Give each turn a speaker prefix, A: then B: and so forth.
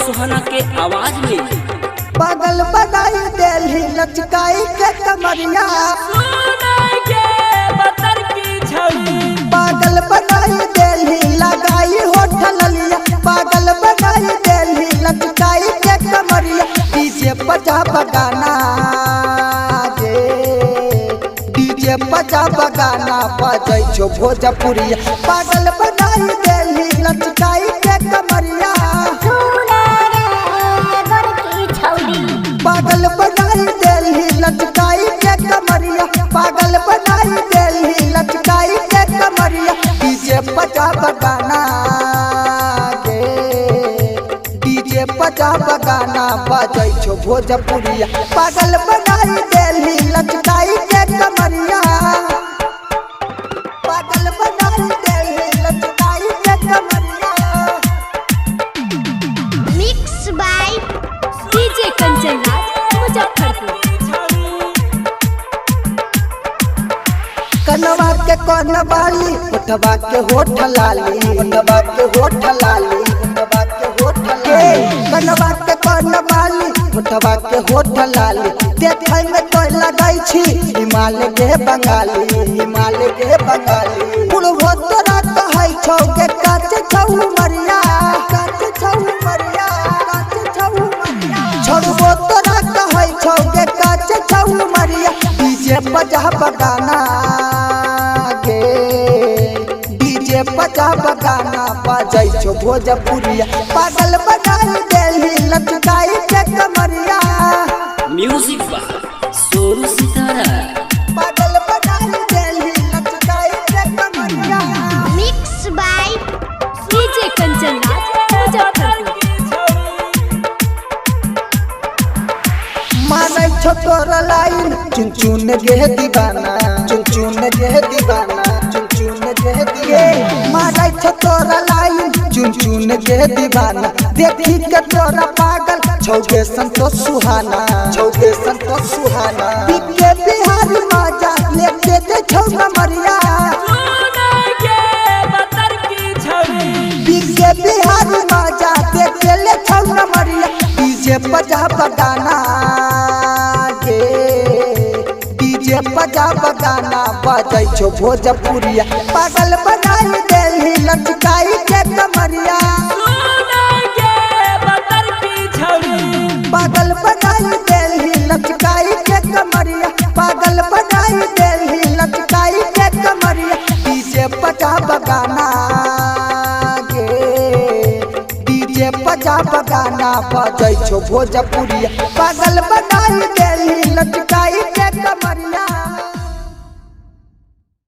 A: सुहाना के आवाज में
B: पागल बनाई दिल्ली लचकाई के कमरिया पागल बनाई दिल्ली लगाई होठल लिया पागल बनाई दिल्ली लचकाई के कमरिया डीजे बजा बगाना डीजे बजा बगाना बजै छो भोजपुरिया पागल बनाई दिल्ली लचकाई के कमरिया पागल बनाई दिल्ली लचकाई के कमरिया पागल बनाई दिल्ली लचकाई के कमरिया डीजे बजा बगाना डीजे बजा बगाना बजै छो भोजपुरिया पागल बनाई दिल्ली लचकाई के कमरिया पागल बनाई दिल्ली लचकाई के कमरिया।
C: Mix by DJ Kanchan Muzaffarpur.
B: कनवा के कौन बाली उठवा के होठ लाली उठवा के होठ लाली उठवा के होठ लाली कनवा के कौन बाली उठवा के होठ लाली देखै में तो लगाई छी हिमालय के बंगाली हिमालय के बंगाली बुढ़ो तोरा कहै छौ के काच छौ मरिया काच छौ मरिया काच छौ मरिया छोड़बो तोरा कहै छौ के काच छौ मरिया डीजे बजा बगाना डीजे बजा बगाना बजै छो भोजपुरिया पागल बनाई दिल्ली लचकाई के कमरिया
A: म्यूजिक बाय सोनू सितारा
B: पागल बनाई दिल्ली लचकाई के कमरिया।
C: Mix by DJ Kanchan Muzaffarpur.
B: मानै छो तोरा लाइन चुन चुन गे दीवाना चुन चुन गे दीवाना चुन चुन गे दीवाना मानै छो तोरा लाइन चुन चुन गे दीवाना देखी के तोरा पागल छौगे संतोष सुहाना छौगे संतोष सुहाना बिके बिहारी मजा लेके दे छौ कमरिया बिके बिहारी मजा देखे ले छौ कमरिया डीजे बजा बगाना डीजे बजा बगाना बजै छो भोजपुरिया पागल बनाई दिल्ली लचकाई के कमरिया पागल बनाई दिल्ली लचकाई के कमरिया पागल बनाई दिल्ली लचकाई के कमरिया डीजे बजा बगाना डीजे बजा बगाना बजै छो भोजपुरिया पागल बनाई दिल्ली